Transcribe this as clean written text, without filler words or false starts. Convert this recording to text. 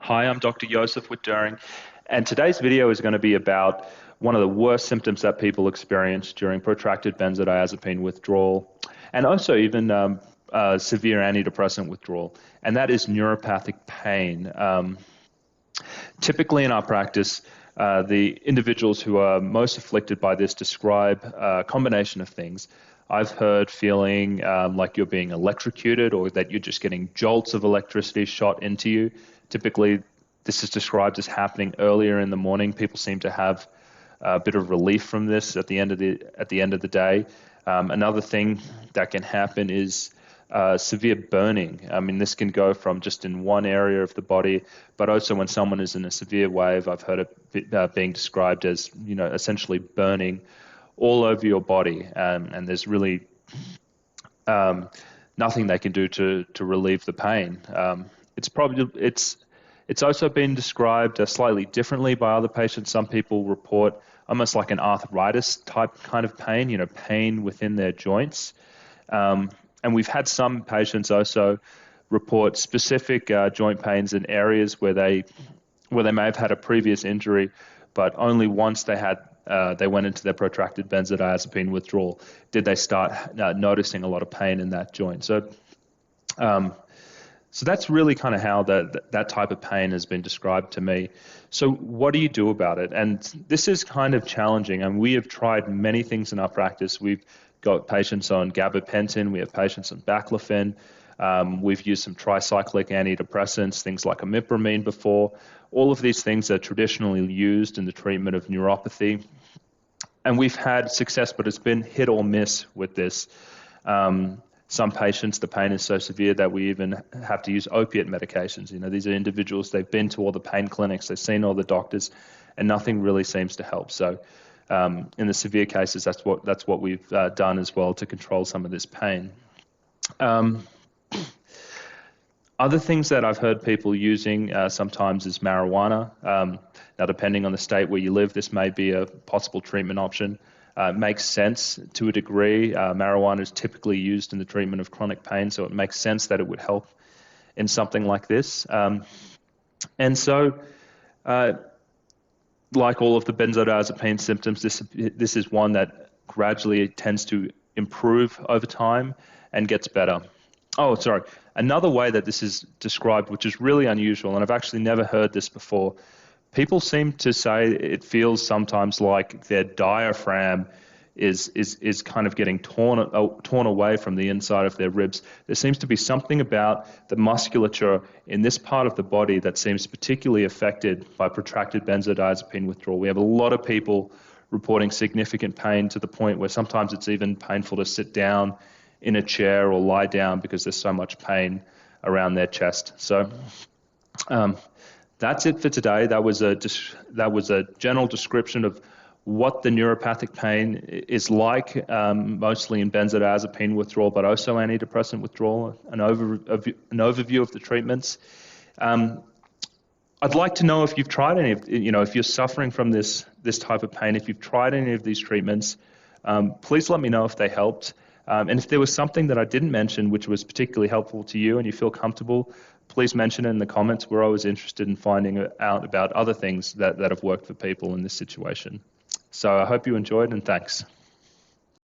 Hi, I'm Dr. Joseph Wittduring, and today's video is going to be about one of the worst symptoms that people experience during protracted benzodiazepine withdrawal, and also even severe antidepressant withdrawal, and that is neuropathic pain. Typically in our practice, the individuals who are most afflicted by this describe a combination of things. I've heard feeling like you're being electrocuted or that you're just getting jolts of electricity shot into you. Typically, this is described as happening earlier in the morning. People seem to have a bit of relief from this at the end of the day. Another thing that can happen is severe burning. I mean, this can go from just in one area of the body, but also when someone is in a severe wave, I've heard it being described as, essentially burning all over your body, and there's really nothing they can do to relieve the pain. It's also been described slightly differently by other patients. Some people report almost like an arthritis type kind of pain, pain within their joints. And we've had some patients also report specific joint pains in areas where they may have had a previous injury, but only once they went into their protracted benzodiazepine withdrawal did they start noticing a lot of pain in that joint. So that's really kind of how that type of pain has been described to me. So what do you do about it? And this is kind of challenging. And we have tried many things in our practice. We've got patients on gabapentin. We have patients on baclofen. We've used some tricyclic antidepressants, things like imipramine before. All of these things are traditionally used in the treatment of neuropathy. And we've had success, but it's been hit or miss with this. Some patients, the pain is so severe that we even have to use opiate medications. These are individuals, they've been to all the pain clinics, they've seen all the doctors, and nothing really seems to help. So in the severe cases, that's what we've done as well to control some of this pain. Other things that I've heard people using sometimes is marijuana. Now, depending on the state where you live, this may be a possible treatment option. It makes sense to a degree. Marijuana is typically used in the treatment of chronic pain, so it makes sense that it would help in something like this. And so, like all of the benzodiazepine symptoms, this is one that gradually tends to improve over time and gets better. Oh, sorry. Another way that this is described, which is really unusual, and I've actually never heard this before, people seem to say it feels sometimes like their diaphragm is kind of getting torn away from the inside of their ribs. There seems to be something about the musculature in this part of the body that seems particularly affected by protracted benzodiazepine withdrawal. We have a lot of people reporting significant pain to the point where sometimes it's even painful to sit down in a chair or lie down because there's so much pain around their chest. So that's it for today. That was a general description of what the neuropathic pain is like, mostly in benzodiazepine withdrawal, but also antidepressant withdrawal, an overview of the treatments. I'd like to know if you've tried any of, if you're suffering from this type of pain, if you've tried any of these treatments, please let me know if they helped. And if there was something that I didn't mention which was particularly helpful to you and you feel comfortable, please mention it in the comments. We're always interested in finding out about other things that have worked for people in this situation. So I hope you enjoyed, and thanks.